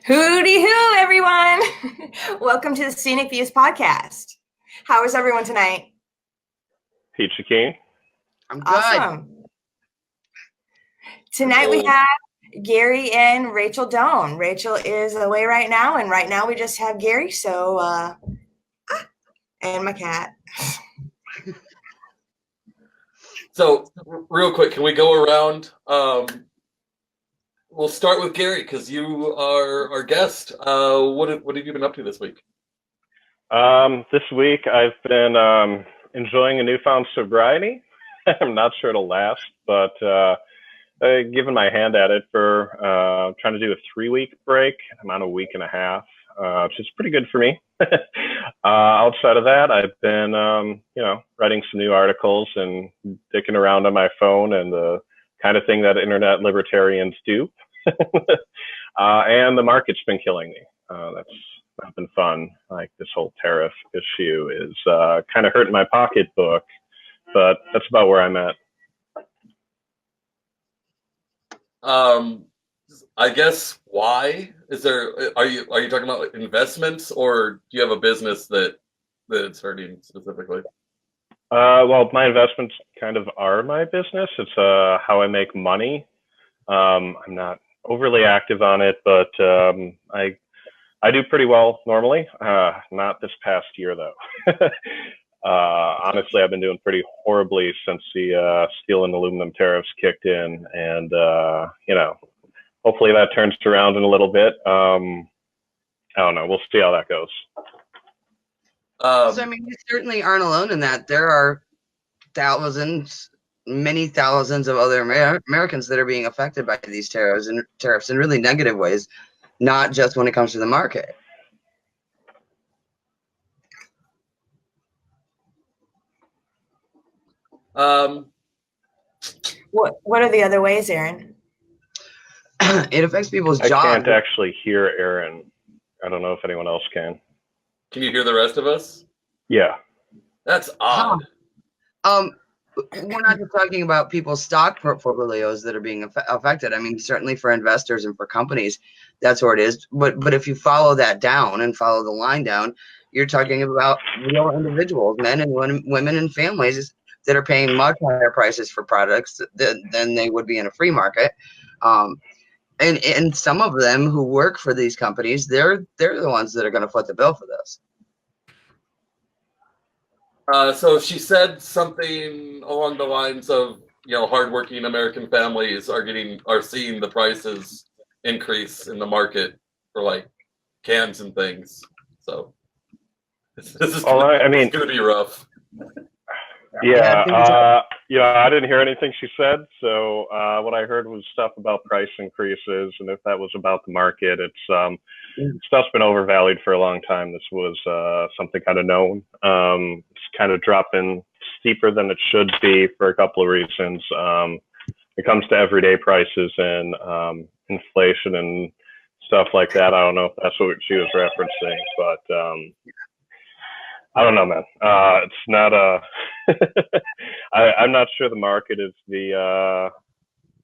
Hooty hoo, everyone! Welcome to the Scenic Views podcast. How is everyone tonight? Peachy King. I'm good. Awesome. Tonight we have Gary and Rachael Doan. Rachael is away right now, and right now we just have Gary, and my cat. So, real quick, can we go around? We'll start with Gary because you are our guest. What have you been up to this week? This week I've been enjoying a newfound sobriety. I'm not sure it'll last, but I've given my hand at it for trying to do a 3-week break. I'm on a week and a half, which is pretty good for me. Outside of that, I've been, writing some new articles and dicking around on my phone and the kind of thing that internet libertarians do. And the market's been killing me. That's not been fun. Like, this whole tariff issue is kind of hurting my pocketbook, but that's about where I'm at. I guess why are you talking about investments, or do you have a business that it's hurting specifically? Well, my investments kind of are my business. It's how I make money. I'm not overly active on it, but I do pretty well normally. Not this past year though. Honestly, I've been doing pretty horribly since the steel and aluminum tariffs kicked in, and hopefully that turns around in a little bit. I don't know. We'll see how that goes. So, you certainly aren't alone in that. There are many thousands of other Americans that are being affected by these tariffs in really negative ways, not just when it comes to the market. What are the other ways, Aaron? It affects people's jobs. I can't actually hear Aaron. I don't know if anyone else can. Can you hear the rest of us? Yeah. That's odd. We're not just talking about people's stock portfolios that are being affected. Certainly for investors and for companies, that's where it is. But if you follow that down and follow the line down, you're talking about real individuals, men and women and families that are paying much higher prices for products than they would be in a free market. And some of them who work for these companies, they're the ones that are going to foot the bill for this. So she said something along the lines of, hardworking American families are seeing the prices increase in the market for like cans and things. So this is going to be rough. Yeah, I didn't hear anything she said. So what I heard was stuff about price increases, and if that was about the market, stuff's been overvalued for a long time. This was something kind of known. It's kind of dropping steeper than it should be for a couple of reasons. It comes to everyday prices and inflation and stuff like that. I don't know if that's what she was referencing, but I don't know, man. It's not I'm not sure the market is the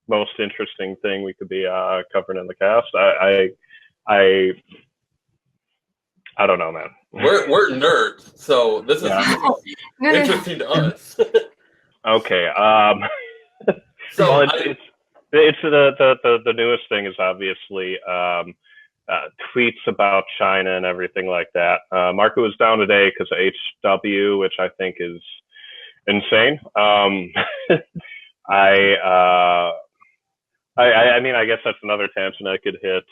most interesting thing we could be covering in the cast. I don't know, man. We're nerds, so this is interesting to us. Okay. So well, it's the newest thing is obviously tweets about China and everything like that. Market was down today because of HW, which I think is insane. I guess that's another tangent I could hit.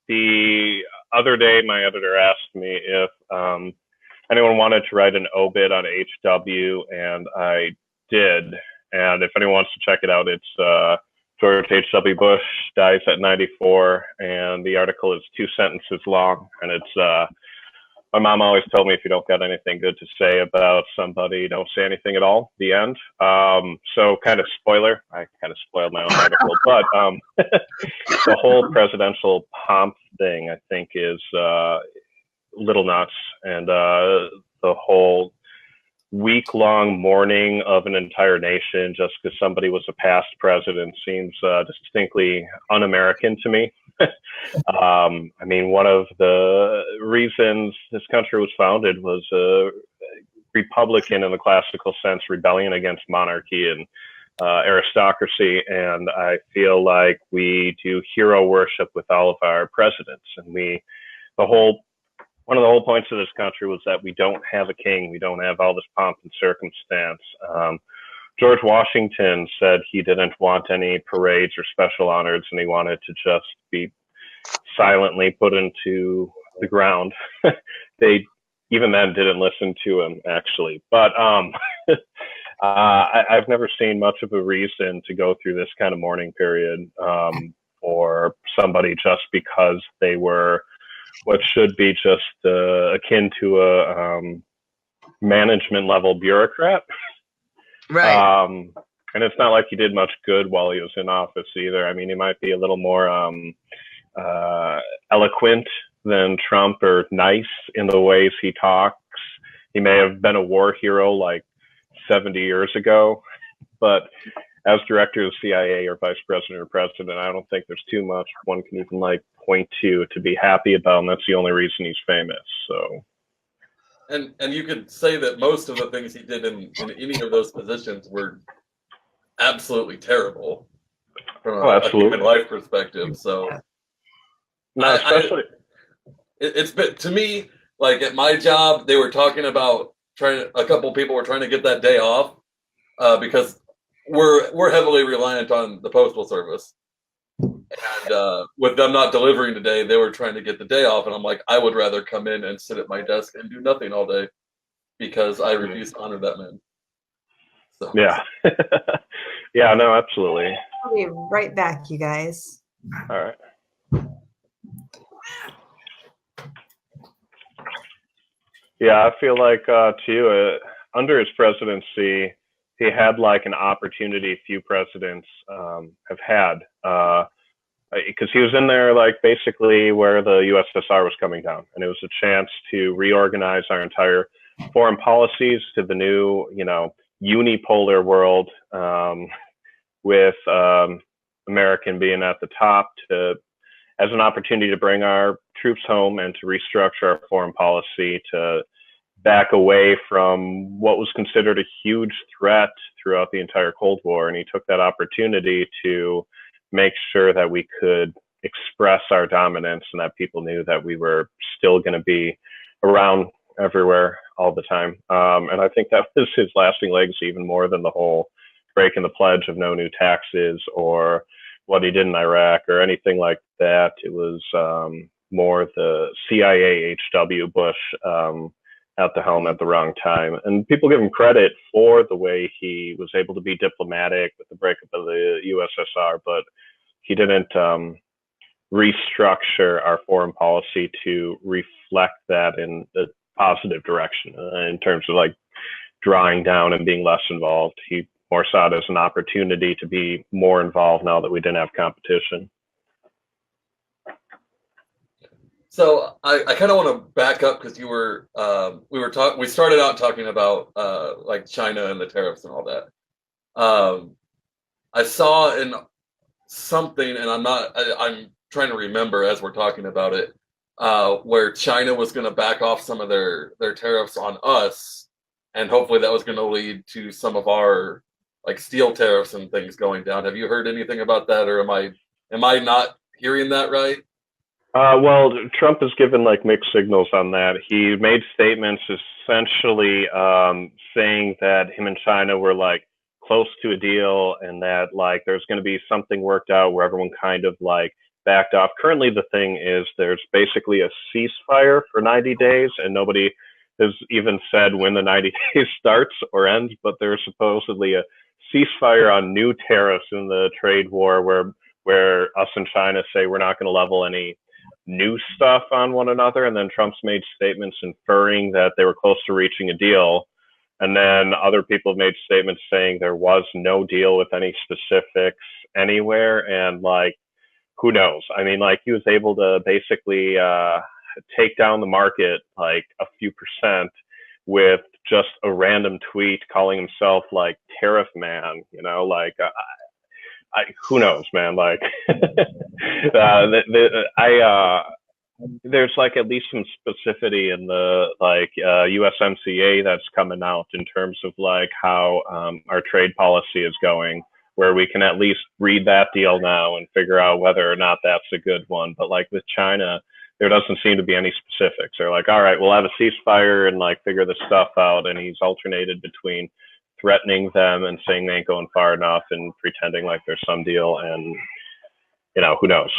The other day, my editor asked me if anyone wanted to write an obit on HW, and I did. And if anyone wants to check it out, it's George H.W. Bush dies at 94, and the article is 2 sentences long. And it's my mom always told me, if you don't got anything good to say about somebody, don't say anything at all. The end. So kind of spoiler. I kind of spoiled my own article, but the whole presidential pomp thing, I think, is little nuts, and the whole week-long mourning of an entire nation just because somebody was a past president seems distinctly un-American to me. I mean, one of the reasons this country was founded was a Republican in the classical sense, rebellion against monarchy and aristocracy. And I feel like we do hero worship with all of our presidents. And one of the whole points of this country was that we don't have a king. We don't have all this pomp and circumstance. George Washington said he didn't want any parades or special honors, and he wanted to just be silently put into the ground. They even then didn't listen to him, actually. But I've never seen much of a reason to go through this kind of mourning period for somebody just because they were what should be just akin to a management level bureaucrat. Right. And it's not like he did much good while he was in office either. I mean, he might be a little more eloquent than Trump, or nice in the ways he talks. He may have been a war hero like 70 years ago, but as director of the CIA or vice president or president, I don't think there's too much one can even like point to be happy about, and that's the only reason he's famous. So. And you could say that most of the things he did in any of those positions were absolutely terrible from a human life perspective. So, no, especially it's been, to me, like at my job, they were talking about a couple of people were trying to get that day off because we're heavily reliant on the postal service. And with them not delivering today, they were trying to get the day off, and I'm like, I would rather come in and sit at my desk and do nothing all day because I refuse to honor that man. So. Yeah. Yeah, no, absolutely. I'll be right back, you guys. All right. Yeah, I feel like too, under his presidency, he had like an opportunity few presidents have had. Because he was in there like basically where the USSR was coming down, and it was a chance to reorganize our entire foreign policies to the new, unipolar world, with American being at the top, as an opportunity to bring our troops home and to restructure our foreign policy to back away from what was considered a huge threat throughout the entire Cold War. And he took that opportunity to make sure that we could express our dominance and that people knew that we were still going to be around everywhere all the time. And I think that was his lasting legacy, even more than the whole breaking the pledge of no new taxes or what he did in Iraq or anything like that. It was more the CIA HW Bush at the helm at the wrong time. And people give him credit for the way he was able to be diplomatic with the breakup of the USSR, but he didn't restructure our foreign policy to reflect that in the positive direction in terms of like drawing down and being less involved. He more saw it as an opportunity to be more involved now that we didn't have competition. So I kind of want to back up because we started out talking about like China and the tariffs and all that. I saw in something, and I'm trying to remember as we're talking about it, where China was going to back off some of their tariffs on us, and hopefully that was going to lead to some of our like steel tariffs and things going down. Have you heard anything about that, or am I not hearing that right? Well, Trump has given like mixed signals on that. He made statements essentially saying that him and China were like close to a deal and that like there's going to be something worked out where everyone kind of like backed off. Currently, the thing is there's basically a ceasefire for 90 days and nobody has even said when the 90 days starts or ends, but there's supposedly a ceasefire on new tariffs in the trade war where us and China say we're not going to level any new stuff on one another. And then Trump's made statements inferring that they were close to reaching a deal. And then other people have made statements saying there was no deal with any specifics anywhere. And like, who knows? I mean, like he was able to basically take down the market like a few percent with just a random tweet calling himself like tariff man, like who knows, man? Like, there's like at least some specificity in the like USMCA that's coming out in terms of like how our trade policy is going, where we can at least read that deal now and figure out whether or not that's a good one. But like with China, there doesn't seem to be any specifics. They're like, all right, we'll have a ceasefire and like figure this stuff out. And he's alternated between threatening them and saying they ain't going far enough and pretending like there's some deal. And, you know, who knows?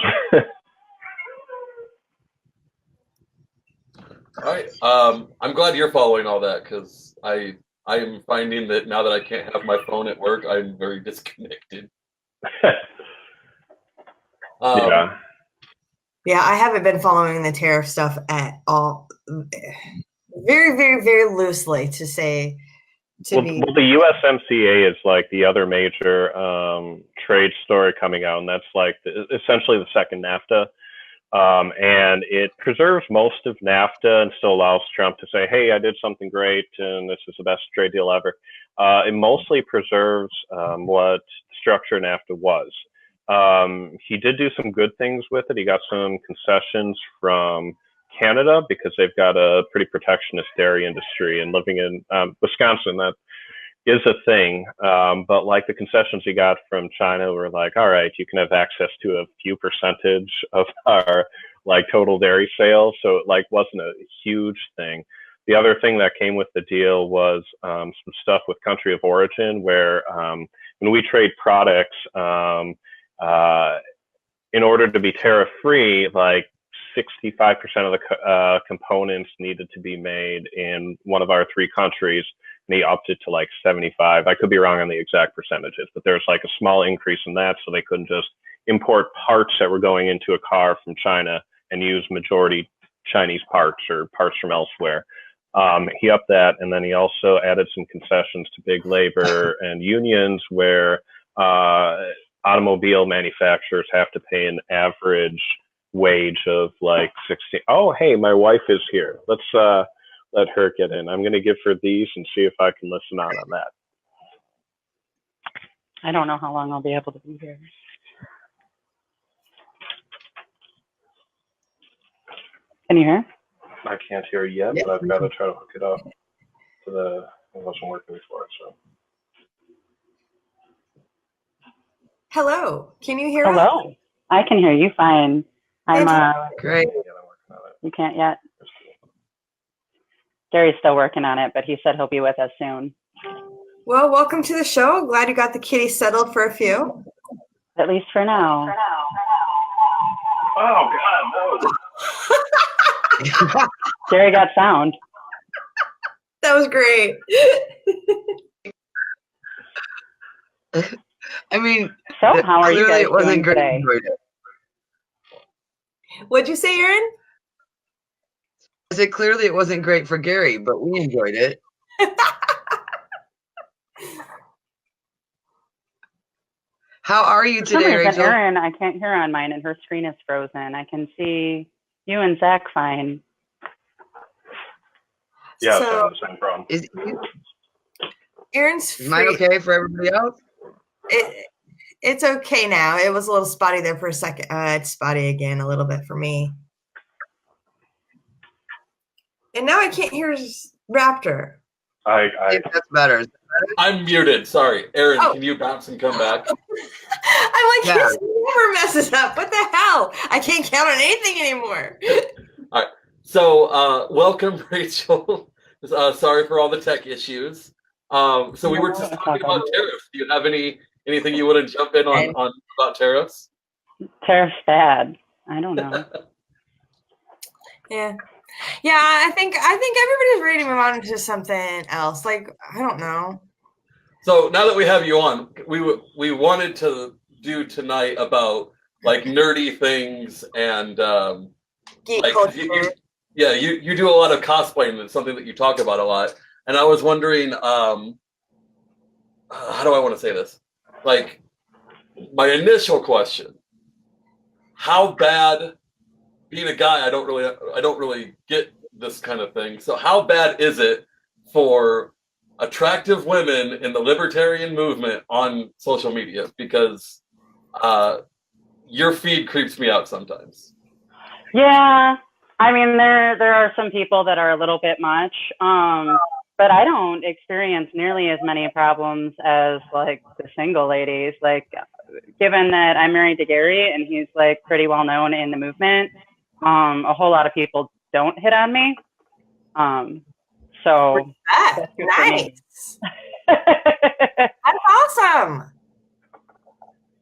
All right. I'm glad you're following all that, because I am finding that now that I can't have my phone at work, I'm very disconnected. Yeah. Yeah, I haven't been following the tariff stuff at all. Very, very, very loosely to say. Well, the USMCA is like the other major trade story coming out, and that's like essentially the second NAFTA. And it preserves most of NAFTA and still allows Trump to say, hey, I did something great and this is the best trade deal ever. It mostly preserves what structure NAFTA was. He did do some good things with it. He got some concessions from Canada because they've got a pretty protectionist dairy industry, and living in Wisconsin, that is a thing. But like the concessions he got from China were like, all right, you can have access to a few percentage of our like total dairy sales. So it like wasn't a huge thing. The other thing that came with the deal was some stuff with country of origin, where when we trade products, in order to be tariff free, like 65% of the components needed to be made in one of our three countries, and he upped it to like 75. I could be wrong on the exact percentages, but there's like a small increase in that, so they couldn't just import parts that were going into a car from China and use majority Chinese parts or parts from elsewhere. He upped that, and then he also added some concessions to big labor and unions, where automobile manufacturers have to pay an average wage of like 60. Oh, hey, my wife is here. Let's let her get in. I'm going to give her these and see if I can listen out on that. I don't know how long I'll be able to be here. Can you hear? I can't hear yet, but I've got to try to hook it up to the, it wasn't working before, so. Hello, can you hear us? Hello. I can hear you fine. I'm Great. You can't yet. Gary's still working on it, but he said he'll be with us soon. Well, welcome to the show. Glad you got the kitty settled for a few. At least for now. Oh God, no. Gary got sound. That was great. I mean, so how are you guys it wasn't doing great today? What'd you say, Aaron? I said clearly it wasn't great for Gary, but we enjoyed it. How are you For some today, reason, Rachel? Erin, I can't hear on mine, and her screen is frozen. I can see you and Zach fine. Yeah, So, the same problem. Is Aaron's free. mine okay for everybody else? It's okay now. It was a little spotty there for a second. It's spotty again a little bit for me. And now I can't hear Raptor. I think that's better. Is that better? I'm muted. Sorry. Aaron, Oh. can you bounce and come back? I'm like, Yeah. his never messes up. What the hell? I can't count on anything anymore. All right. So, welcome, Rachel. Sorry for all the tech issues. So we were just talking about tariffs. Do you have anything you want to jump in on about tariffs? Tariff's bad. I don't know. Yeah. Yeah, I think everybody's ready to move on to something else. Like, I don't know. So now that we have you on, we wanted to do tonight about like nerdy things and Geek like culture. you do a lot of cosplaying. That's something that you talk about a lot. And I was wondering, how do I want to say this? Like, my initial question: how bad? Being a guy, I don't really get this kind of thing. So, how bad is it for attractive women in the libertarian movement on social media? Because Your feed creeps me out sometimes. Yeah, I mean, there are some people that are a little bit much, but I don't experience nearly as many problems as like the single ladies. Like, given that I'm married to Gary and he's like pretty well known in the movement, a whole lot of people don't hit on me. So that's good for me. Nice. That's awesome.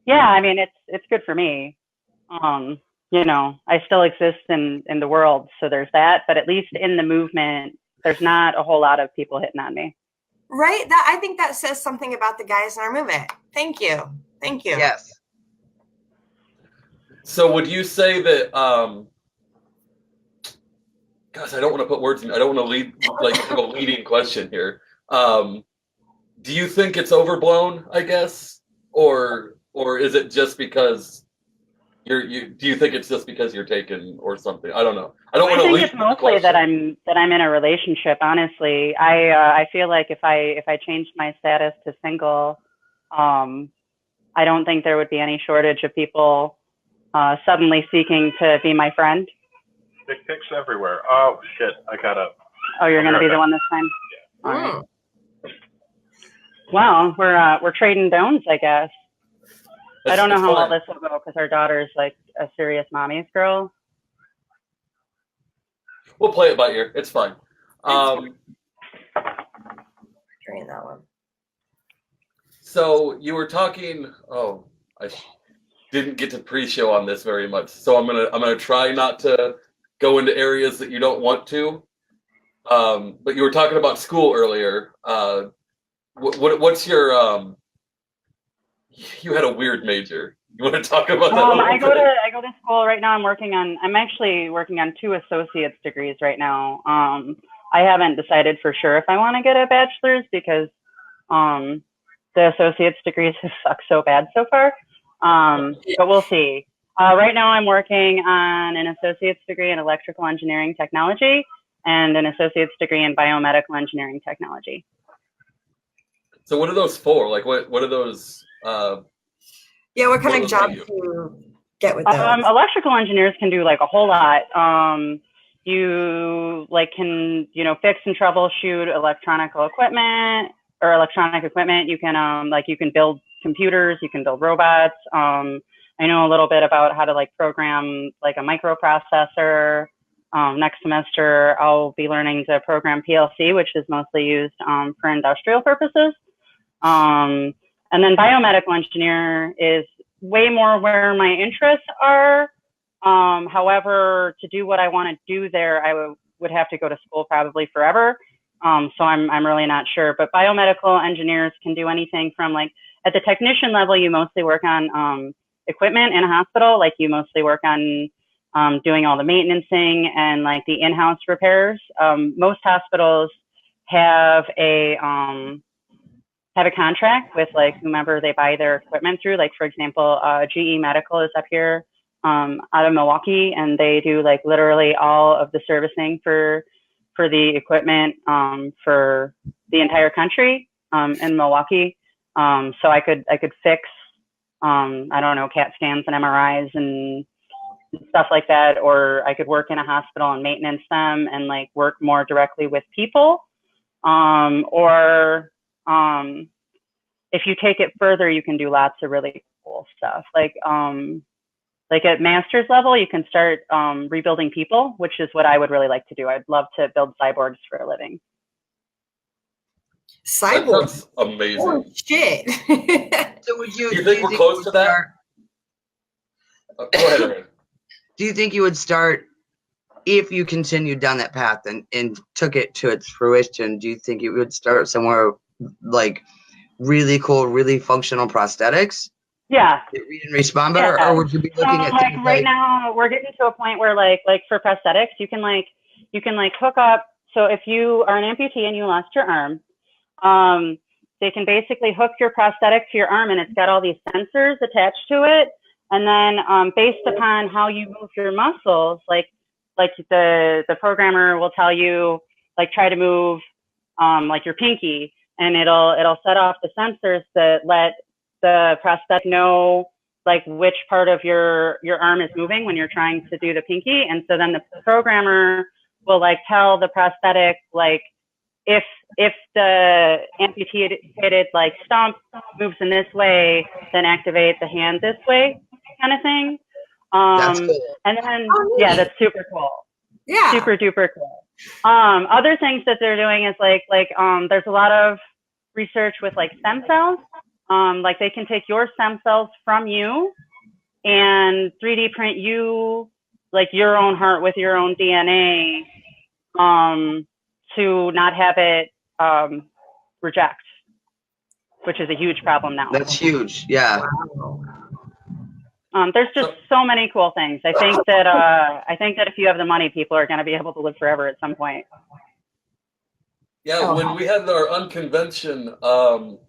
Yeah, I mean, it's good for me. You know, I still exist in the world, so there's that. But at least in the movement, there's not a whole lot of people hitting on me. Right? That I think that says something about the guys in our movement. Thank you. Thank you. Yes. So would you say that? Gosh, I don't want to put words in. I don't want to lead like have a leading question here. Do you think it's overblown? I guess, or is it just because do you think it's just because you're taken or something? I don't know. I don't want to lead. I think it's mostly that I'm in a relationship. Honestly, I feel like if I changed my status to single, I don't think there would be any shortage of people suddenly seeking to be my friend. Dick pics everywhere. Oh shit! I gotta. Oh, you're gonna be the one this time. Yeah. All right. Well, we're trading dones, I guess. I don't know how all this will go because our daughter's like a serious mommy's girl. We'll play it by ear. It's fine. Train that one. So you were talking. Oh, I didn't get to pre-show on this very much, so I'm gonna try not to go into areas that you don't want to. But you were talking about school earlier. What's your you had a weird major. You want to talk about that? I go to school right now. I'm actually working on 2 associate's degrees right now. I haven't decided for sure if I want to get a bachelor's because the associate's degrees have sucked so bad so far. But we'll see. Right now I'm working on an associate's degree in electrical engineering technology and an associate's degree in biomedical engineering technology. So what are those for? Like what are those? Yeah, what kind of jobs do you get with those? Electrical engineers can do like a whole lot. You like can, you know, fix and troubleshoot electronic equipment. You can you can build computers, you can build robots. I know a little bit about how to like program like a microprocessor. Next semester, I'll be learning to program PLC, which is mostly used for industrial purposes. And then biomedical engineer is way more where my interests are. However, to do what I want to do there, I would have to go to school probably forever. So I'm really not sure. But biomedical engineers can do anything from like at the technician level, you mostly work on equipment in a hospital. Like you mostly work on doing all the maintenancing and like the in-house repairs. Most hospitals have a contract with like whomever they buy their equipment through. Like for example, GE Medical is up here out of Milwaukee, and they do like literally all of the servicing for the equipment for the entire country in Milwaukee. So I could fix I don't know, CAT scans and MRIs and stuff like that, or I could work in a hospital and maintenance them and like work more directly with people. Or if you take it further, you can do lots of really cool stuff. Like at master's level, you can start rebuilding people, which is what I would really like to do. I'd love to build cyborgs for a living. Cyborgs? Amazing. Oh, shit. So would you? Do you think we're close to that? Go ahead, Aaron. Do you think you would start, if you continued down that path and took it to its fruition, do you think you would start somewhere like really cool, really functional prosthetics? Yeah. Read and respond better, or would you be looking at like right now we're getting to a point where like for prosthetics you can hook up. So if you are an amputee and you lost your arm, they can basically hook your prosthetic to your arm, and it's got all these sensors attached to it. And then based upon how you move your muscles, like the programmer will tell you, like try to move like your pinky, and it'll set off the sensors that let the prosthetic know like which part of your arm is moving when you're trying to do the pinky. And so then the programmer will like tell the prosthetic, like if the amputated like stump moves in this way, then activate the hand this way, kind of thing. That's cool. And then, yeah, that's super cool. Yeah. Super duper cool. Other things that they're doing is like there's a lot of research with like stem cells. Like they can take your stem cells from you and 3D print you, like your own heart with your own DNA, to not have it reject, which is a huge problem now. That's huge. Yeah. Wow. There's just so many cool things. I think that if you have the money, people are going to be able to live forever at some point. Yeah, when we had our unconvention, Adam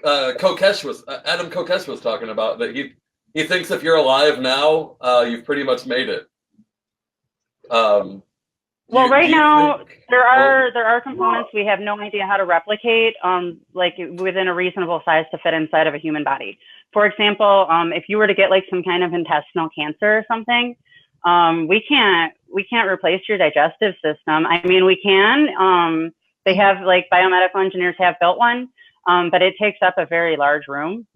Kokesh was talking about that he thinks if you're alive now, you've pretty much made it. Well, right now there are components we have no idea how to replicate, like within a reasonable size to fit inside of a human body. For example, if you were to get like some kind of intestinal cancer or something, we can't replace your digestive system. I mean, we can. They have like biomedical engineers have built one, but it takes up a very large room.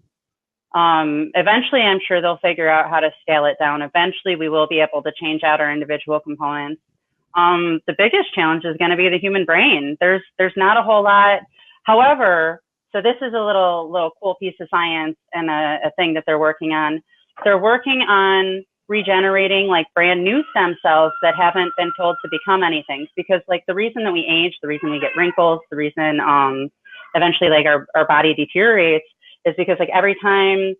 Eventually, I'm sure they'll figure out how to scale it down. Eventually, we will be able to change out our individual components. The biggest challenge is going to be the human brain. There's not a whole lot. However, so this is a little cool piece of science and a thing that they're working on. They're working on regenerating like brand new stem cells that haven't been told to become anything, because like the reason that we age, the reason we get wrinkles, the reason eventually like our body deteriorates is because like every time,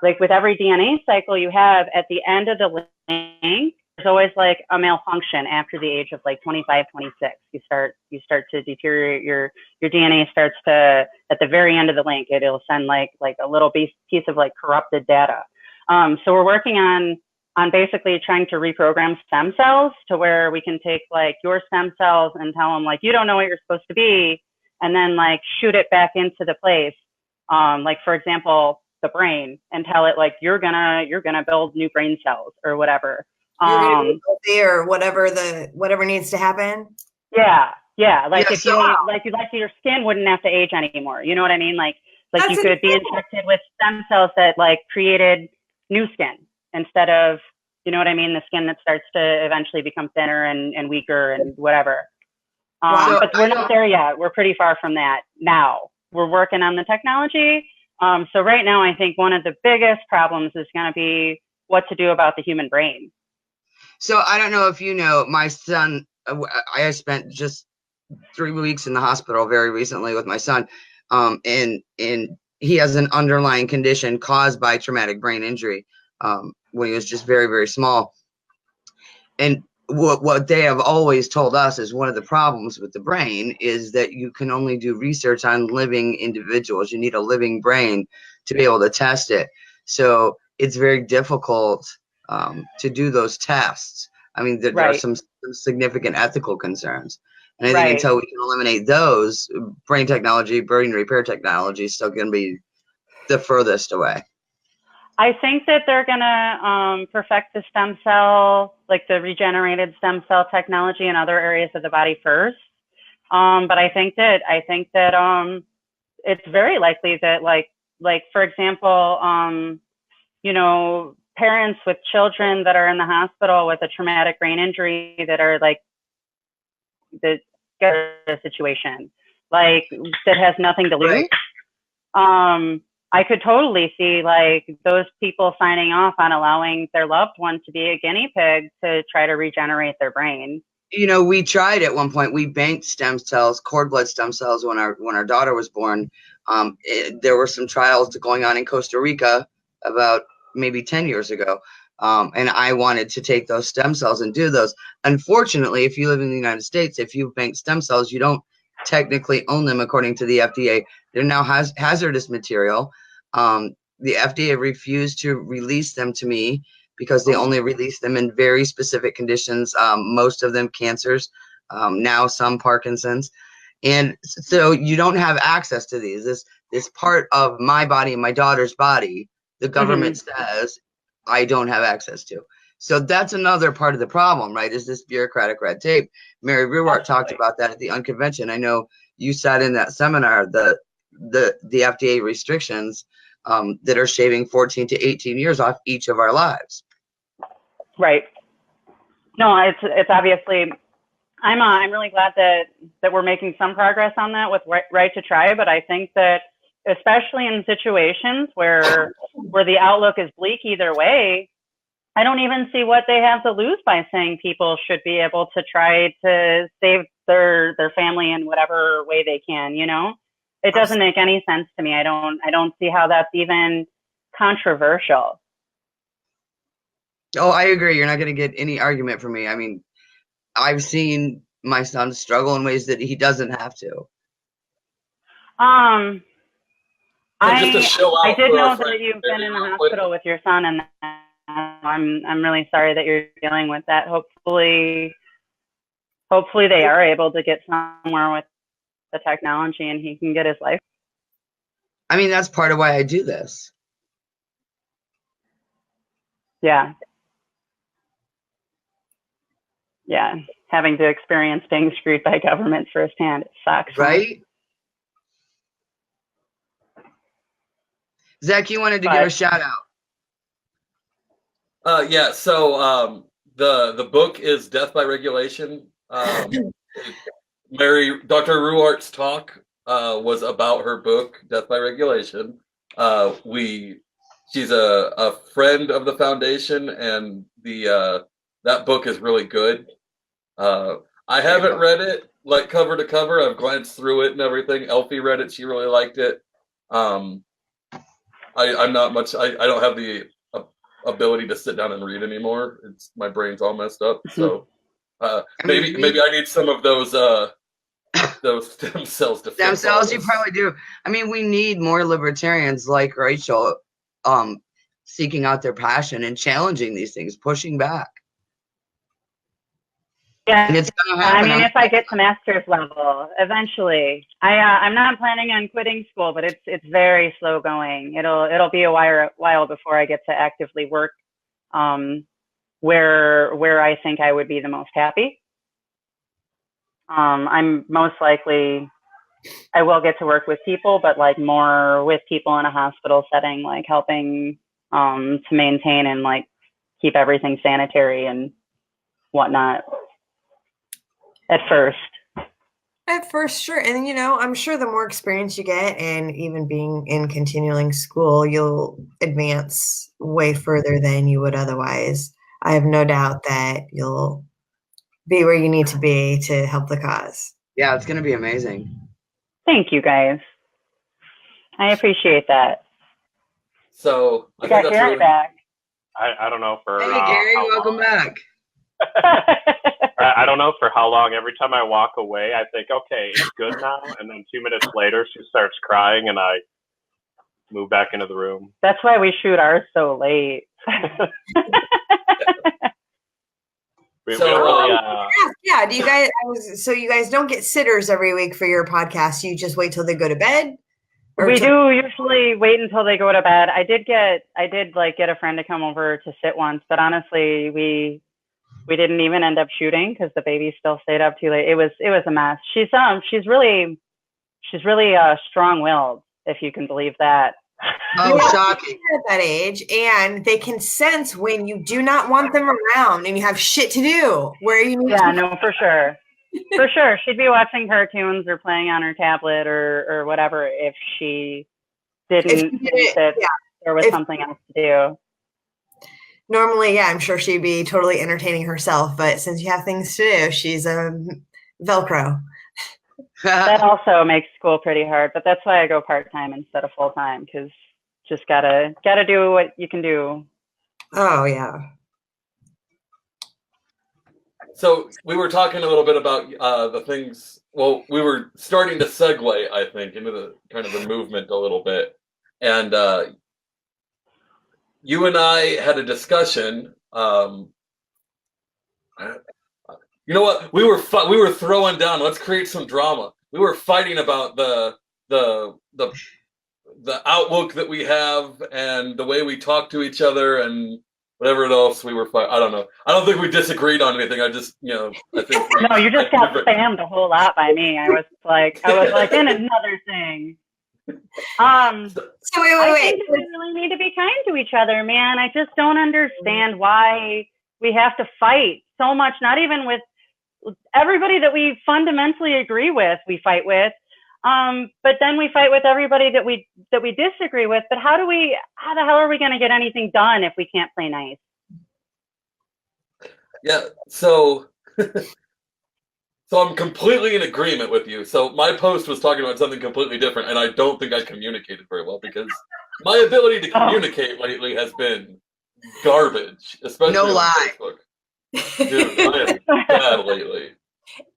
like with every DNA cycle you have at the end of the link, there's always like a malfunction after the age of like 25, 26. You start to deteriorate. Your DNA starts to, at the very end of the link, it'll send like a little piece of like corrupted data. So we're working on basically trying to reprogram stem cells to where we can take like your stem cells and tell them like, you don't know what you're supposed to be, and then like shoot it back into the place. Like for example, the brain, and tell it like, you're gonna build new brain cells or whatever. Or whatever needs to happen. Yeah. Like Yeah, if you need, like your skin wouldn't have to age anymore. You know what I mean? Like you could be injected with stem cells that like created new skin instead of, you know what I mean, the skin that starts to eventually become thinner and weaker and whatever. But we're not there yet. We're pretty far from that now. We're working on the technology. So right now, I think one of the biggest problems is going to be what to do about the human brain. So I don't know if you know, my son, I spent just 3 weeks in the hospital very recently with my son, and he has an underlying condition caused by traumatic brain injury when he was just very, very small. And what they have always told us is one of the problems with the brain is that you can only do research on living individuals. You need a living brain to be able to test it. So it's very difficult to do those tests. I mean, there are some significant ethical concerns. And I think until we can eliminate those, brain technology, brain repair technology is still going to be the furthest away. I think that they're going to perfect the stem cell, like the regenerated stem cell technology in other areas of the body first. But I think that it's very likely that like for example, you know, parents with children that are in the hospital with a traumatic brain injury that are like the situation, like that has nothing to lose. I could totally see like those people signing off on allowing their loved one to be a guinea pig to try to regenerate their brain. You know, we tried at one point. We banked stem cells, cord blood stem cells, when our daughter was born. There were some trials going on in Costa Rica about maybe 10 years ago, and I wanted to take those stem cells and do those. Unfortunately, if you live in the United States, if you bank stem cells, you don't technically own them according to the FDA. They're now hazardous material. The FDA refused to release them to me because they only release them in very specific conditions, most of them cancers, now some Parkinson's. And so you don't have access to these. This part of my body and my daughter's body the government says I don't have access to. So that's another part of the problem, right? Is this bureaucratic red tape? Mary Ruwart talked about that at the Unconvention. I know you sat in that seminar, the FDA restrictions that are shaving 14 to 18 years off each of our lives. Right. No, it's obviously. I'm really glad that we're making some progress on that with right to try. But I think that especially in situations where the outlook is bleak either way, I don't even see what they have to lose by saying people should be able to try to save their family in whatever way they can. You know, it doesn't make any sense to me. I don't see how that's even controversial. Oh, I agree. You're not going to get any argument from me. I mean, I've seen my son struggle in ways that he doesn't have to. I did know that you've been in the hospital with your son, and I'm really sorry that you're dealing with that. Hopefully they are able to get somewhere with the technology and he can get his life. I mean, that's part of why I do this. Yeah. Yeah. Having to experience being screwed by government firsthand, it sucks. Right? Zach, you wanted to give a shout out. Yeah, so the book is Death by Regulation. Dr. Ruwart's talk was about her book, Death by Regulation. She's a friend of the foundation, and that book is really good. I haven't read it like cover to cover. I've glanced through it and everything. Elfie read it; she really liked it. I'm not much. I don't have the ability to sit down and read anymore. My brain's all messed up. So maybe I need some of those stem cells to stem cells. You probably do. I mean, we need more libertarians like Rachel, seeking out their passion and challenging these things, pushing back. Yeah, and it's gonna happen. I mean, if I get to master's level, eventually, I'm not planning on quitting school, but it's very slow going. It'll be a while before I get to actively work, where I think I would be the most happy. I'm most likely, I will get to work with people, but like more with people in a hospital setting, like helping to maintain and like keep everything sanitary and whatnot. At first, sure. And, you know, I'm sure the more experience you get and even being in continuing school, you'll advance way further than you would otherwise. I have no doubt that you'll be where you need to be to help the cause. Yeah, it's going to be amazing. Thank you, guys. I appreciate that. So I got Gary back. I don't know for. Hey, Gary, welcome back. I don't know for how long. Every time I walk away, I think, okay, it's good now. And then 2 minutes later, she starts crying, and I move back into the room. That's why we shoot ours so late. Yeah. Do you guys? So you guys don't get sitters every week for your podcast. You just wait till they go to bed. We do usually wait until they go to bed. I did get a friend to come over to sit once, but honestly, we didn't even end up shooting because the baby still stayed up too late. It was a mess. She's really strong-willed, if you can believe that. Oh, shocking! At that age, and they can sense when you do not want them around and you have shit to do. Where you need no, for sure. For sure, she'd be watching cartoons or playing on her tablet or whatever if she didn't think that there was something else to do. Normally, I'm sure she'd be totally entertaining herself, but since you have things to do, she's a Velcro. That also makes school pretty hard, but that's why I go part-time instead of full-time, because just gotta do what you can do. Oh, yeah. So we were talking a little bit about the things. Well, we were starting to segue, I think, into the kind of the movement a little bit, and you and I had a discussion. You know what? We were throwing down. Let's create some drama. We were fighting about the the outlook that we have and the way we talk to each other and whatever else we were I don't know. I don't think we disagreed on anything. I just, I think no, you just got spammed a whole lot by me. I was like, in another thing. So wait. I think we really need to be kind to each other, man. I just don't understand why we have to fight so much. Not even with everybody that we fundamentally agree with, we fight with. But then we fight with everybody that we disagree with. But how the hell are we going to get anything done if we can't play nice? Yeah. So I'm completely in agreement with you. So my post was talking about something completely different, and I don't think I communicated very well because my ability to communicate lately has been garbage, especially on Facebook. Dude, I am bad lately.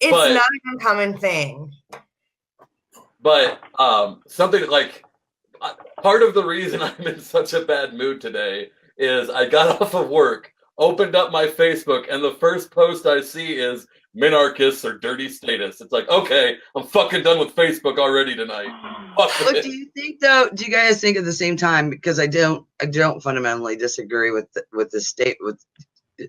It's not an uncommon thing. But something like part of the reason I'm in such a bad mood today is I got off of work, opened up my Facebook, and the first post I see is minarchists or dirty statists. It's like, okay, I'm fucking done with Facebook already tonight. Look, do you think though? Do you guys think at the same time? Because I don't fundamentally disagree with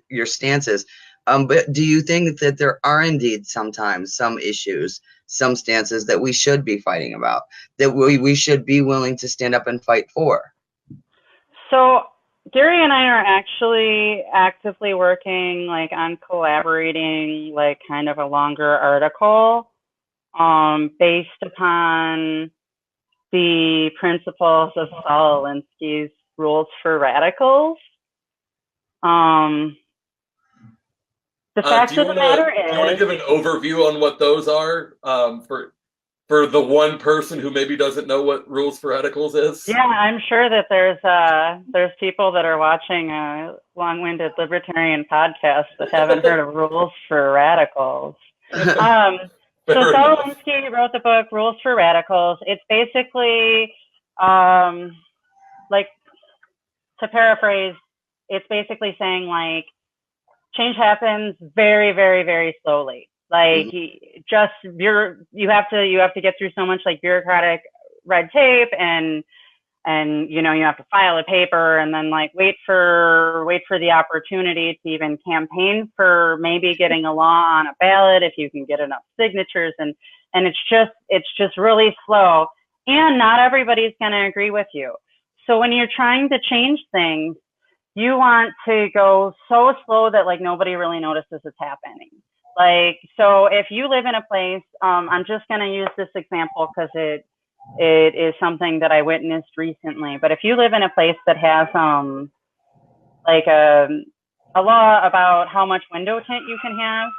your stances. But do you think that there are indeed sometimes some issues, some stances that we should be fighting about, that we should be willing to stand up and fight for? So Gary and I are actually actively working on collaborating kind of a longer article based upon the principles of Saul Alinsky's rules for radicals. The fact of the matter is, do you want to give an overview on what those are for the one person who maybe doesn't know what rules for radicals is? Yeah, I'm sure that there's people that are watching a long-winded libertarian podcast that haven't heard of rules for radicals. So Saul Alinsky wrote the book Rules for Radicals. It's basically, to paraphrase, it's basically saying change happens very, very, very slowly. You have to get through so much bureaucratic red tape and you have to file a paper and then wait for the opportunity to even campaign for maybe getting a law on a ballot if you can get enough signatures and it's just really slow, and not everybody's going to agree with you. So when you're trying to change things, you want to go so slow that nobody really notices it's happening. So if you live in a place, I'm just going to use this example because it is something that I witnessed recently. But if you live in a place that has a law about how much window tint you can have,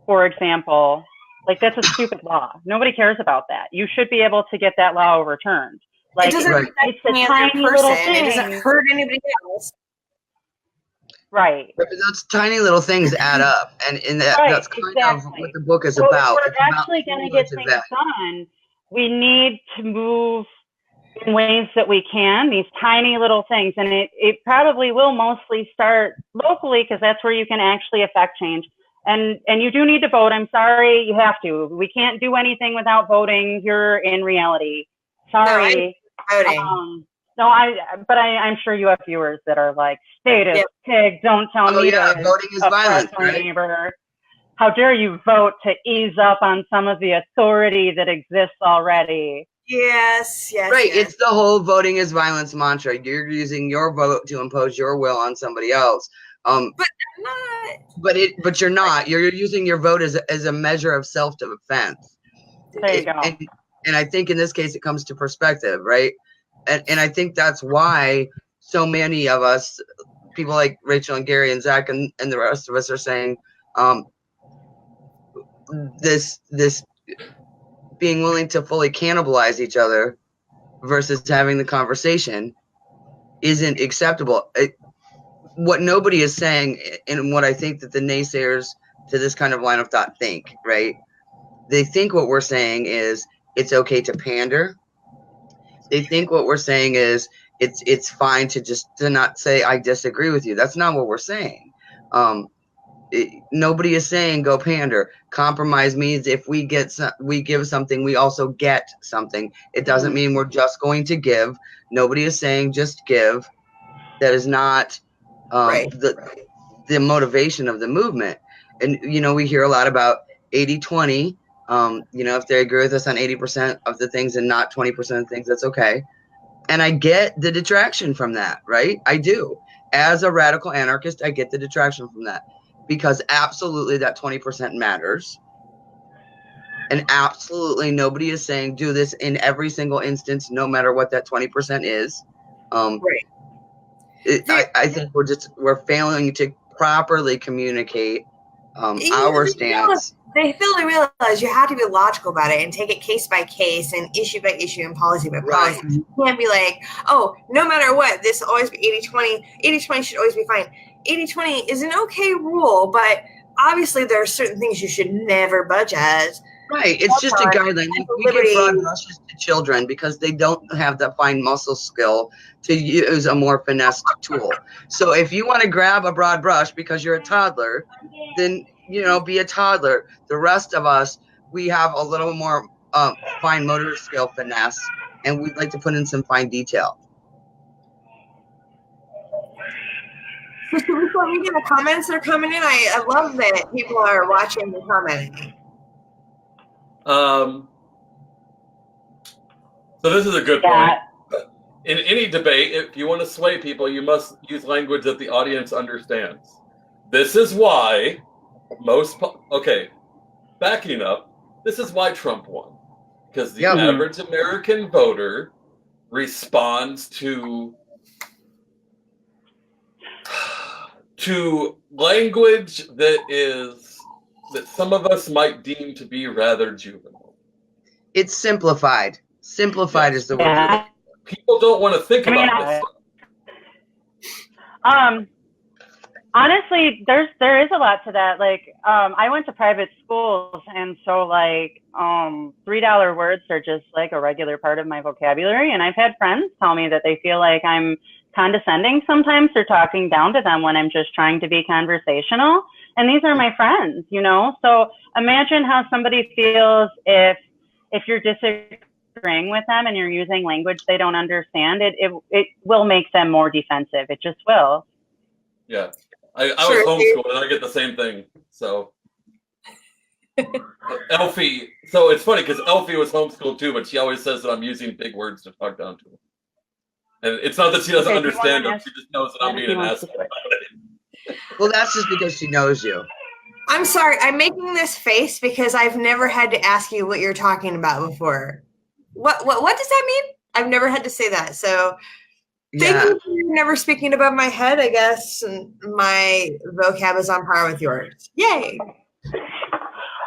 for example, that's a stupid law. Nobody cares about that. You should be able to get that law overturned. It doesn't affect any other person. It doesn't hurt anybody else. Right. But those tiny little things add up, and that's kind of what the book is about. If we're actually going to get things done, we need to move in ways that we can, these tiny little things. And it probably will mostly start locally because that's where you can actually affect change. And you do need to vote. I'm sorry, you have to. We can't do anything without voting here in reality. Sorry. Voting. I'm sure you have viewers that are statist, pig, don't tell me to voting is violence, right? Neighbor. How dare you vote to ease up on some of the authority that exists already? Yes. Right, it's the whole voting is violence mantra. You're using your vote to impose your will on somebody else. But I'm not. But you're not. You're using your vote as a measure of self-defense. There you go. And I think in this case it comes to perspective, right? And I think that's why so many of us, people like Rachel and Gary and Zach and the rest of us are saying this being willing to fully cannibalize each other versus having the conversation isn't acceptable. What nobody is saying, and what I think that the naysayers to this kind of line of thought think, right? They think what we're saying is it's okay to pander. They think what we're saying is it's fine to not say I disagree with you. That's not what we're saying. Nobody is saying go pander. Compromise means if we give something, we also get something. It doesn't mean we're just going to give. Nobody is saying just give. That is not Right. the motivation of the movement. And we hear a lot about 80-20. If they agree with us on 80% of the things and not 20% of things, that's okay. And I get the detraction from that, right? I do. As a radical anarchist, I get the detraction from that, because absolutely that 20% matters. And absolutely nobody is saying do this in every single instance, no matter what that 20% is. Right. I think we're failing to properly communicate our stance. They fail to realize you have to be logical about it and take it case by case and issue by issue and policy by policy. Right. You can't be like, oh, no matter what, this will always be 80-20. 80-20 should always be fine. 80-20 is an okay rule, but obviously there are certain things you should never budge as. Right. It's just a guideline. We give broad brushes to children because they don't have that fine muscle skill to use a more finessed tool. So if you want to grab a broad brush because you're a toddler, then, be a toddler. The rest of us, we have a little more fine motor skill finesse, and we'd like to put in some fine detail. So should we start reading the comments that are coming in? I love that people are watching and commenting. So this is a good point. In any debate, if you want to sway people, you must use language that the audience understands. This is why backing up, this is why Trump won. Because the average American voter responds to language that some of us might deem to be rather juvenile. It's simplified. Simplified is the word. People don't want to think about this stuff. Honestly, there is a lot to that. Like, I went to private schools, and so like $3 words are just like a regular part of my vocabulary. And I've had friends tell me that they feel like I'm condescending sometimes, or talking down to them when I'm just trying to be conversational. And these are my friends, So imagine how somebody feels if you're disagreeing with them and you're using language they don't understand. It will make them more defensive. It just will. Yeah. I was homeschooled and I get the same thing. So Elfie, so it's funny because Elfie was homeschooled too, but she always says that I'm using big words to talk down to her. And it's not that she doesn't understand them; she just knows that I'm being an asshole. Well, that's just because she knows you. I'm sorry, I'm making this face because I've never had to ask you what you're talking about before. What does that mean? I've never had to say that. So thank you for never speaking above my head, I guess. And my vocab is on par with yours. Yay.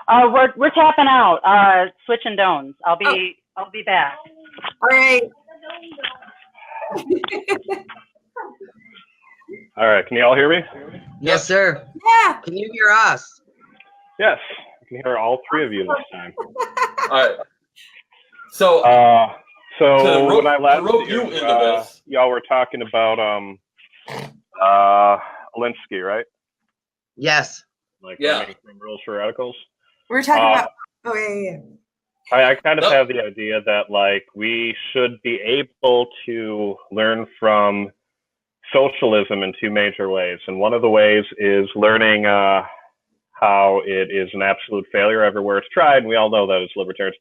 We're tapping out. Switching Doans. I'll be back. All right. All right, can you all hear me? Yes, sir. Yeah. Can you hear us? Yes, I can hear all three of you this time. All right. So when I last y'all were talking about Alinsky, right? Yes. Like making rules for radicals. We're talking about. Oh yeah. I kind of have the idea that like we should be able to learn from socialism in two major ways, and one of the ways is learning how it is an absolute failure everywhere it's tried, and we all know that as libertarians.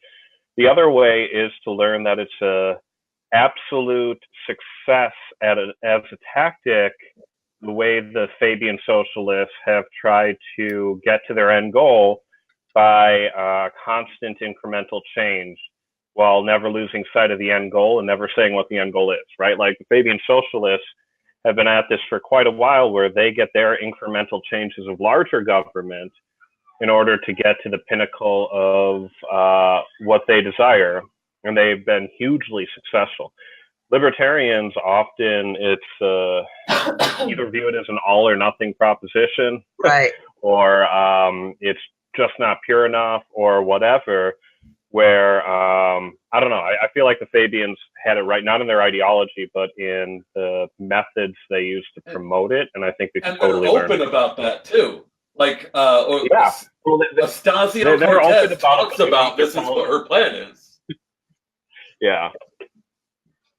The other way is to learn that it's a absolute success as a tactic, the way the Fabian socialists have tried to get to their end goal by constant incremental change while never losing sight of the end goal and never saying what the end goal is, right? Like the Fabian socialists have been at this for quite a while, where they get their incremental changes of larger government in order to get to the pinnacle of what they desire. And they've been hugely successful. Libertarians, often it's either view it as an all or nothing proposition, right? Or it's just not pure enough or whatever, where I don't know, I feel like the Fabians had it right, not in their ideology, but in the methods they used to promote it. And I think we can totally learn open about that too. Like, Yeah. Well, Anastasia they're open Cortez about talks it. about this is what her plan is. Yeah.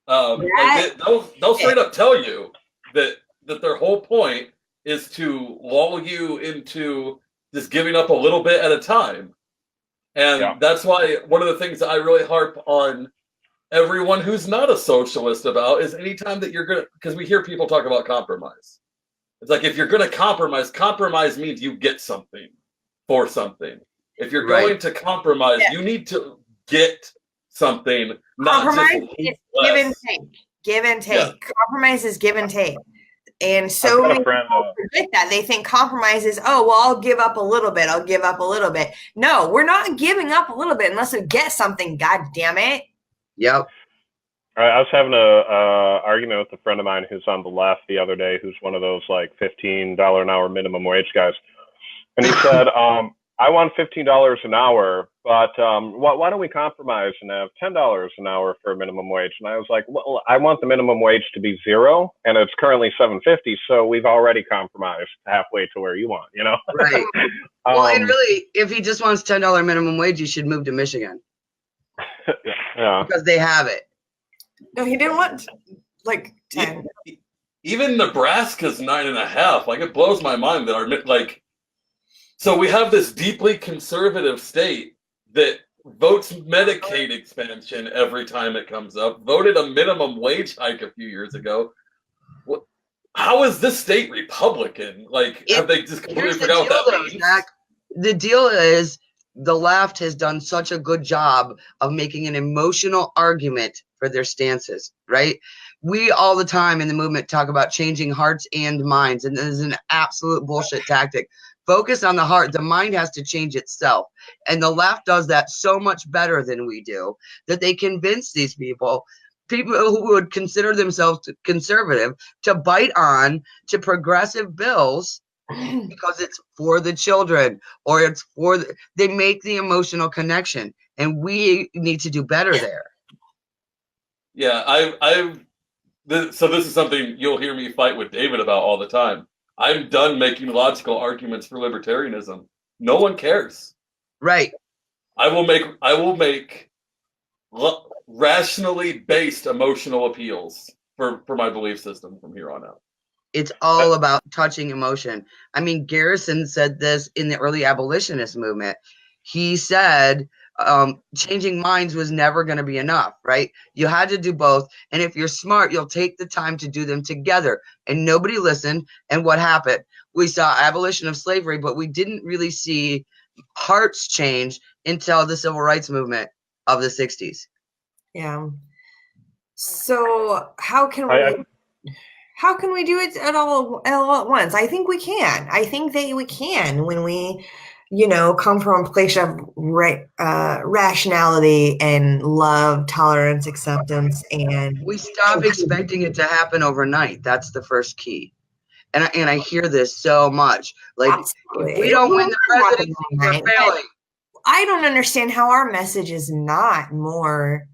Like they'll straight up tell you that their whole point is to lull you into just giving up a little bit at a time. And that's why one of the things that I really harp on everyone who's not a socialist about is anytime that you're gonna, because we hear people talk about compromise. It's like, if you're gonna compromise means you get something for something. If you're going to compromise, you need to get something. Compromise is give and take. Give and take. Yeah. Compromise is give and take. And so many people forget that. They think compromise is, oh, well, I'll give up a little bit. I'll give up a little bit. No, we're not giving up a little bit unless we get something. God damn it. Yep. I was having a argument with a friend of mine who's on the left the other day, who's one of those like $15 an hour minimum wage guys. And he said, I want $15 an hour, but why don't we compromise and have $10 an hour for a minimum wage? And I was like, well, I want the minimum wage to be $0, and it's currently $7.50, so we've already compromised halfway to where you want, you know? Right. Well, and really, if he just wants $10 minimum wage, you should move to Michigan. Yeah. Because they have it. No, he didn't want like 10. Even Nebraska's 9.5. Like, it blows my mind that our like. So we have this deeply conservative state that votes Medicaid expansion every time it comes up, voted a minimum wage hike a few years ago. How is this state Republican? Like, have they just completely forgot what that means? Zach, the deal is the left has done such a good job of making an emotional argument for their stances, right? We all the time in the movement talk about changing hearts and minds, and this is an absolute bullshit tactic. Focus on the heart. The mind has to change itself. And the left does that so much better than we do that they convince these people who would consider themselves conservative, to bite on to progressive bills because it's for the children, or it's for they make the emotional connection, and we need to do better there. Yeah, so this is something you'll hear me fight with David about all the time. I'm done making logical arguments for libertarianism. No one cares. Right. I will make rationally based emotional appeals for my belief system from here on out. It's all about touching emotion. I mean, Garrison said this in the early abolitionist movement. He said changing minds was never going to be enough, right? You had to do both. And if you're smart, you'll take the time to do them together. And nobody listened. And what happened? We saw abolition of slavery, but we didn't really see hearts change until the civil rights movement of the 60s. Yeah. So how can we do it all at once? I think we can. I think that we can when we, come from a place of rationality and love, tolerance, acceptance, and we stop expecting it to happen overnight. That's the first key. And I hear this so much. Like, if we don't win the presidency, we're failing. I don't understand how our message is not more,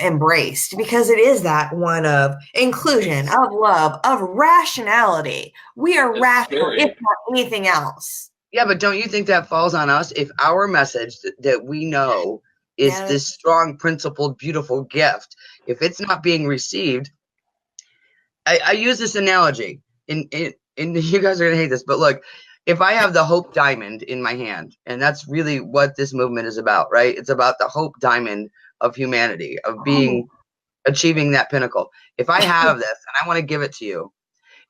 embraced, because it is that one of inclusion, of love, of rationality. We are rational, if not anything else. Yeah, but don't you think that falls on us? If our message that we know is this strong, principled, beautiful gift, if it's not being received, I use this analogy, and you guys are going to hate this, but look, if I have the Hope Diamond in my hand, and that's really what this movement is about, right? It's about the Hope Diamond of humanity, of achieving that pinnacle. If I have this and I want to give it to you,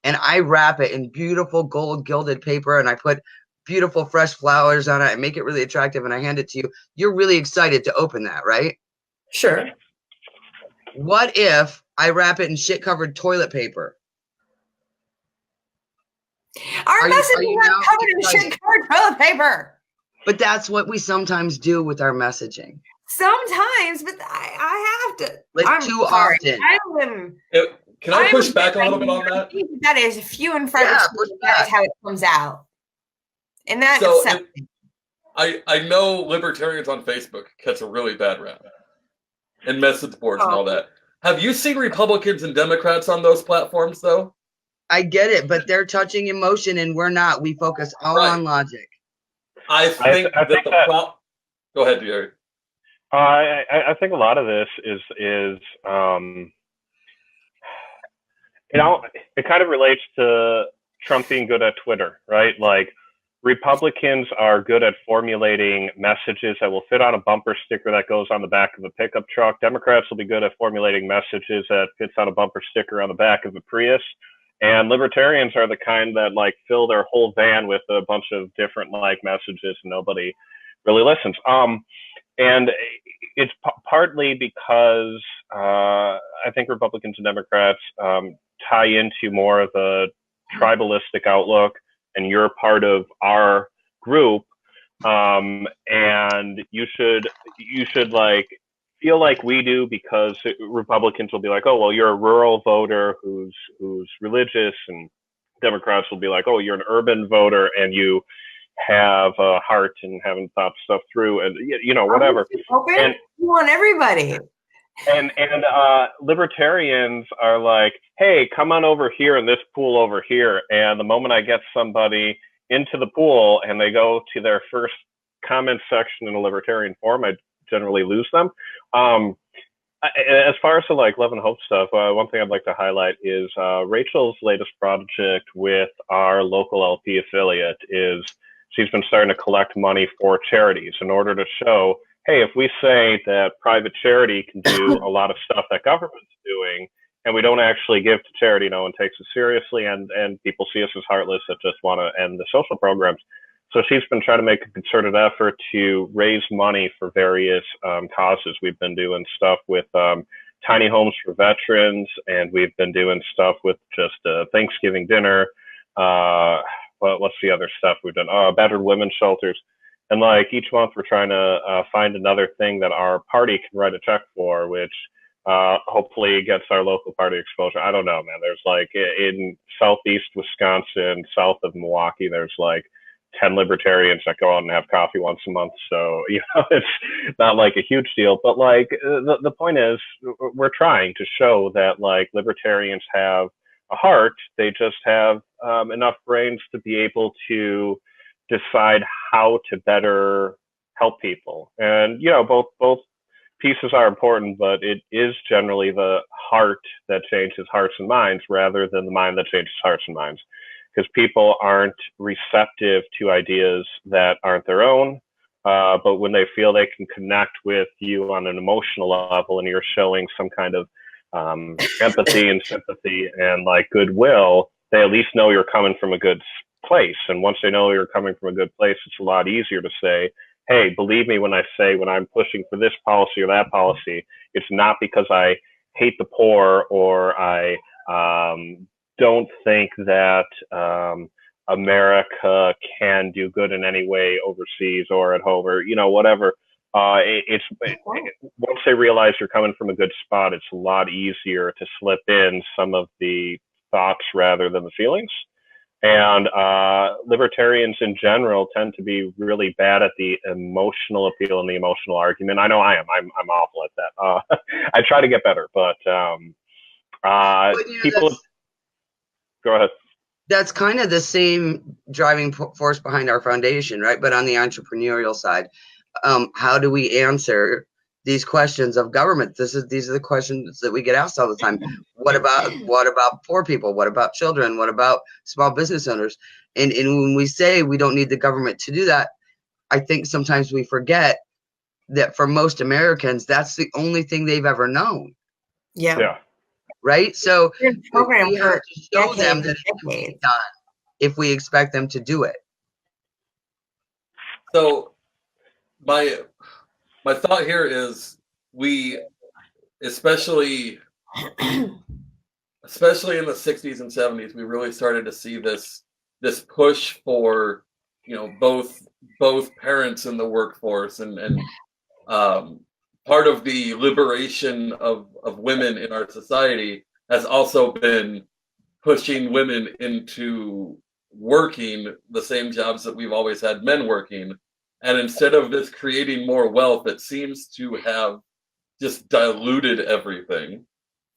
and I wrap it in beautiful gold gilded paper, and I put beautiful fresh flowers on it and make it really attractive, and I hand it to you, you're really excited to open that, right? Sure. What if I wrap it in shit covered toilet paper? Our message is not covered in shit covered toilet paper. But that's what we sometimes do with our messaging. Sometimes, but I have to. Like, too often. Can I push back a little bit on that? That is few and far between. That's how it comes out. And that's I know libertarians on Facebook catch a really bad rap, and message boards and all that. Have you seen Republicans and Democrats on those platforms, though? I get it, but they're touching emotion and we're not. We focus all on logic. I think that go ahead, Jerry. I think a lot of this is it kind of relates to Trump being good at Twitter, right? Like, Republicans are good at formulating messages that will fit on a bumper sticker that goes on the back of a pickup truck. Democrats will be good at formulating messages that fits on a bumper sticker on the back of a Prius. And libertarians are the kind that like fill their whole van with a bunch of different like messages and nobody really listens. And it's partly because I think Republicans and Democrats tie into more of a tribalistic outlook, and you're part of our group, and you should like feel like we do, because Republicans will be like, oh, well, you're a rural voter who's religious, and Democrats will be like, oh, you're an urban voter and you have a heart and haven't thought stuff through, and you know, whatever. And you want everybody. And libertarians are like, hey, come on over here in this pool over here. And the moment I get somebody into the pool and they go to their first comment section in a libertarian forum, I generally lose them. As far as the like love and hope stuff, one thing I'd like to highlight is Rachel's latest project with our local LP affiliate is she's been starting to collect money for charities in order to show, hey, if we say that private charity can do a lot of stuff that government's doing, and we don't actually give to charity, no one takes it seriously, and people see us as heartless that just want to end the social programs. So she's been trying to make a concerted effort to raise money for various causes. We've been doing stuff with tiny homes for veterans, and we've been doing stuff with just Thanksgiving dinner. What's the other stuff we've done? Battered women's shelters. And like each month we're trying to find another thing that our party can write a check for, which hopefully gets our local party exposure. I don't know, man. There's like in southeast Wisconsin, south of Milwaukee, there's like 10 libertarians that go out and have coffee once a month. So, you know, it's not like a huge deal, but like the point is we're trying to show that like libertarians have a heart. They just have enough brains to be able to decide how to better help people. And, you know, both pieces are important, but it is generally the heart that changes hearts and minds rather than the mind that changes hearts and minds. Because people aren't receptive to ideas that aren't their own, but when they feel they can connect with you on an emotional level and you're showing some kind of empathy and sympathy and like goodwill, they at least know you're coming from a good place. And once they know you're coming from a good place, it's a lot easier to say, hey, believe me when I say when I'm pushing for this policy or that policy, it's not because I hate the poor or I don't think that America can do good in any way overseas or at home or, you know, whatever. Once they realize you're coming from a good spot, it's a lot easier to slip in some of the thoughts rather than the feelings. And libertarians in general tend to be really bad at the emotional appeal and the emotional argument. I know I am. I'm awful at that. I try to get better, but people. Go ahead. That's kind of the same driving force behind our foundation, right? But on the entrepreneurial side, how do we answer these questions of government? These are the questions that we get asked all the time. What about poor people? What about children? What about small business owners? And when we say we don't need the government to do that, I think sometimes we forget that for most Americans, that's the only thing they've ever known. Yeah. Right? So program we have to show them that it can be done if we expect them to do it. So my thought here is we, especially in the 60s and 70s, we really started to see this push for, you know, both parents in the workforce and part of the liberation of women in our society has also been pushing women into working the same jobs that we've always had men working. And instead of this creating more wealth, it seems to have just diluted everything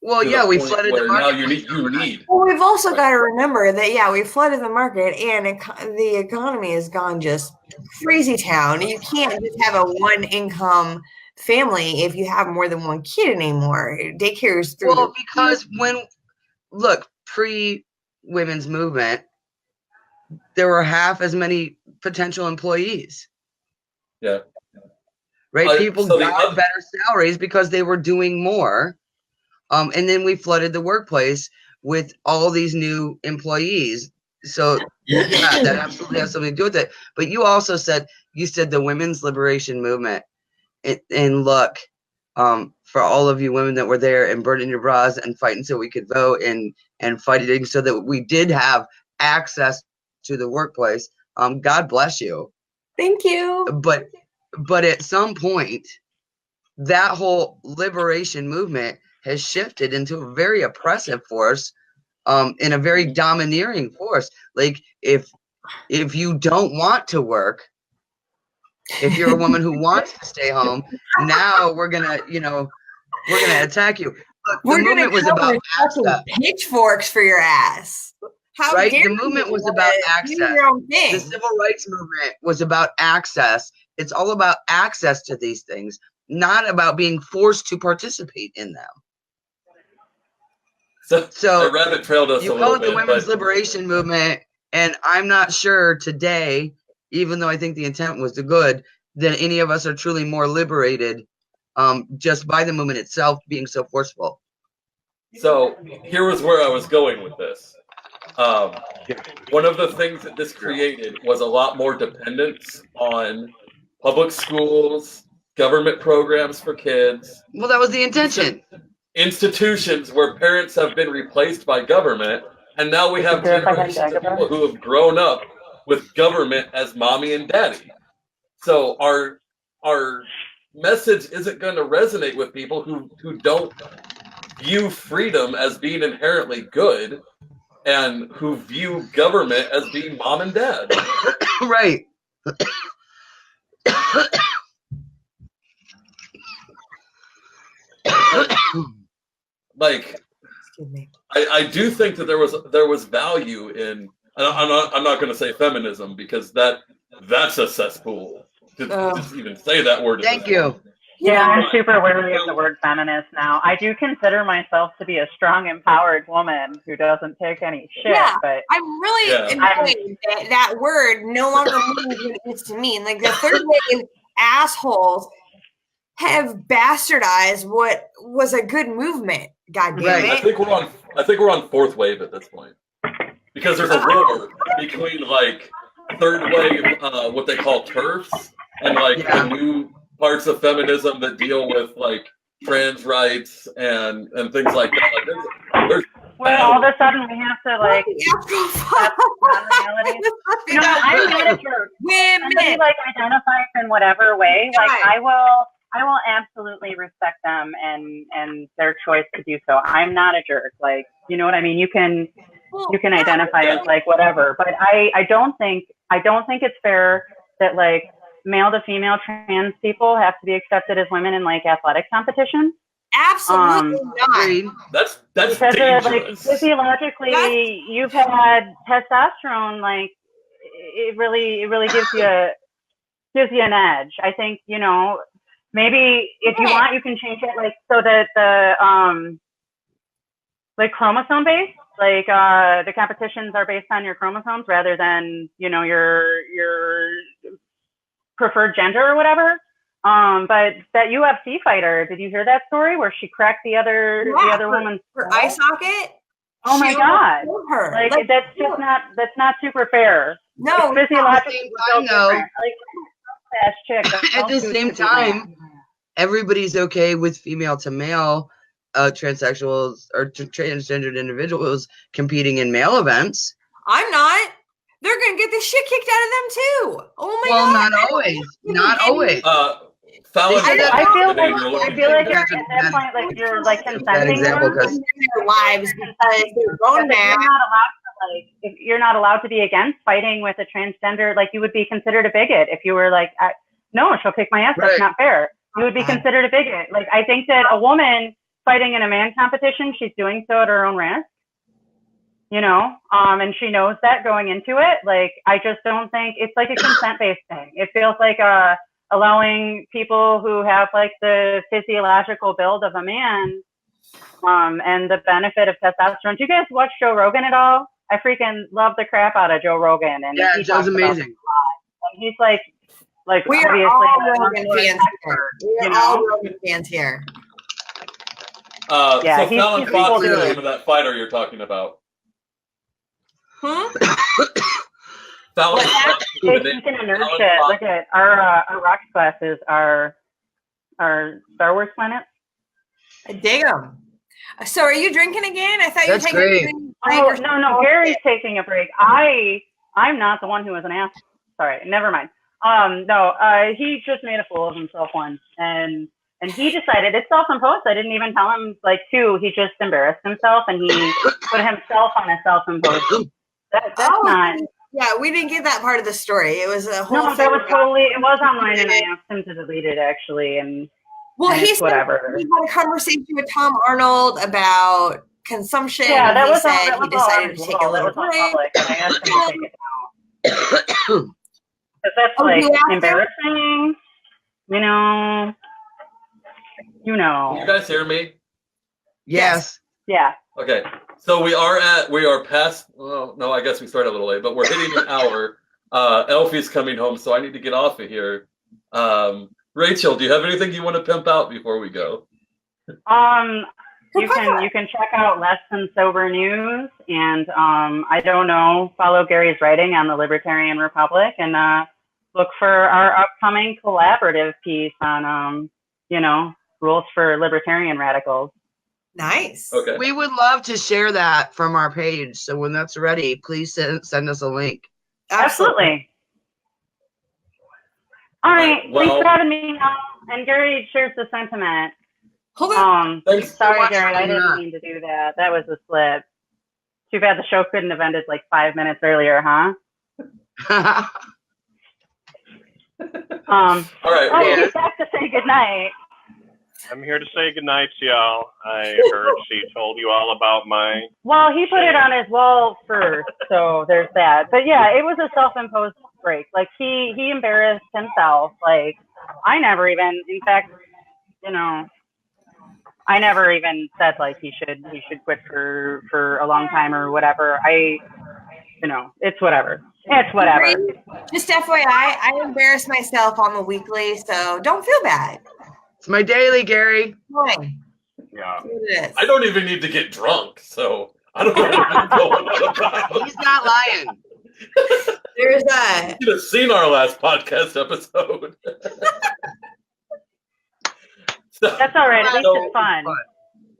Well, to yeah, the we point flooded the where now market. you need. Well, we've also Right. got to remember that, yeah, we flooded the market and the economy has gone just crazy town. You can't just have a one income family if you have more than one kid anymore. Daycare's through Well, because look, pre-women's movement, there were half as many potential employees. Yeah. Right? People so got better salaries because they were doing more. And then we flooded the workplace with all these new employees. So yeah, that absolutely has something to do with it. But you also said the women's liberation movement. And look, for all of you women that were there and burning your bras and fighting so we could vote and fighting so that we did have access to the workplace. God bless you. Thank you. But at some point, that whole liberation movement has shifted into a very oppressive force, and a very domineering force. Like if you don't want to work, if you're a woman who wants to stay home, now we're gonna attack you. Look, the movement was about access. Pitchforks for your ass. How right? dare The movement was about access. your own thing. The civil rights movement was about access. It's all about access to these things, not about being forced to participate in them. So I rabbit trailed us you a call little it the bit, women's but liberation movement, and I'm not sure today, even though I think the intent was the good, that any of us are truly more liberated, just by the movement itself being so forceful. So here was where I was going with this. One of the things that this created was a lot more dependence on public schools, government programs for kids. Well, that was the intention. Institutions where parents have been replaced by government, and now we have generations of people who have grown up with government as mommy and daddy. So our message isn't going to resonate with people who don't view freedom as being inherently good and who view government as being mom and dad. Right. Like, I do think that there was value in. I'm not going to say feminism because that's a cesspool to just even say that word. Thank you. Yeah, I'm super wary of the word feminist now. I do consider myself to be a strong, empowered woman who doesn't take any shit. Yeah, but I'm really annoyed that word no longer means what it used to mean. Like the third wave assholes have bastardized what was a good movement. God damn it! I think we're on fourth wave at this point because there's a war between like third wave, what they call Tariffs, and like the new parts of feminism that deal with like trans rights and things like that. Like there's all of a sudden we have to like accept non-reality. No, I'm not a jerk. Somebody like identifies in whatever way, like I will absolutely respect them and their choice to do so. I'm not a jerk. Like, you know what I mean? You can identify as like whatever, but I don't think it's fair that like male to female trans people have to be accepted as women in like athletic competitions. Absolutely not. That's because dangerous. Like physiologically, you've had testosterone. Like it really gives you an edge. I think maybe if you want, you can change it like so that the like chromosome based. Like the competitions are based on your chromosomes rather than your preferred gender or whatever. But that UFC fighter, did you hear that story where she cracked the other woman's her eye socket? Oh my god! Like that's not super fair. No, physiologically, at the same time, everybody's okay with female to male transsexuals or transgendered individuals competing in male events. I'm not. They're gonna get the shit kicked out of them too. Oh my god! Well, not always. Not always. I feel like you're at that point, like you're like consenting in their lives because they're grown now. You're not allowed to be against fighting with a transgender. Like you would be considered a bigot if you were like, no, she'll kick my ass. That's not fair. You would be considered a bigot. Like I think that a woman fighting in a man competition, she's doing so at her own risk. And she knows that going into it. Like, I just don't think it's like a consent-based thing. It feels like allowing people who have like the physiological build of a man and the benefit of testosterone. Do you guys watch Joe Rogan at all? I freaking love the crap out of Joe Rogan. And yeah, Joe's amazing. And he's like We are obviously all a Rogan fans here. We are all Rogan fans here. Yeah, so he's Fallon cool Fox is the dude. name of that fighter you're talking about. Fallon Fox. Hey, speaking of nerd shit, look at our rocks classes are Star Wars planets. I dig them. So are you drinking again? I thought you were That's taking great. a break. Oh, no, Gary's taking a break. I'm not the one who was an ass. Sorry, never mind. He just made a fool of himself once, and he decided it's self-imposed. I didn't even tell him, he just embarrassed himself, and he put himself on a self-imposed. That's not. Yeah, we didn't get that part of the story. It was a whole No, thing. that was totally. It was online, and I asked him to delete it actually, and. Well, he said whatever. He had a conversation with Tom Arnold about consumption. Yeah, that he was said all, he decided to take a little break. Public, and I asked him to take it down. Because that's embarrassing. You guys hear me? Yes. Yeah. Okay. So we are past. Well, no, I guess we started a little late, but we're hitting an hour. Elfie's coming home, so I need to get off of here. Rachel, do you have anything you want to pimp out before we go? You can check out Less Than Sober News, and I don't know, follow Gary's writing on the Libertarian Republic, and look for our upcoming collaborative piece on rules for libertarian radicals. Nice. Okay. We would love to share that from our page. So when that's ready, please send us a link. Absolutely. All right. Thanks for having me. And Gary shares the sentiment. Hold on. Thanks Sorry, so much Gary. for I didn't mean to do that. That was a slip. Too bad the show couldn't have ended 5 minutes earlier, huh? All right. He's back to say goodnight. I'm here to say goodnight to y'all. I heard she told you all about my... Well, he put it on his wall first, so there's that. But yeah, it was a self-imposed break. He embarrassed himself. I never even, in fact, I never even said he should quit for a long time or whatever. It's whatever. It's whatever. Just FYI, I embarrass myself on the weekly, so don't feel bad. It's my daily, Gary. Fine. Yeah. I don't even need to get drunk, so I don't know what going on about. He's not lying. There's a... You should have seen our last podcast episode. That's all right. At least it's fun.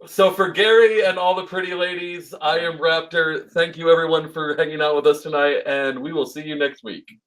So for Gary and all the pretty ladies, I am Raptor. Thank you everyone for hanging out with us tonight, and we will see you next week.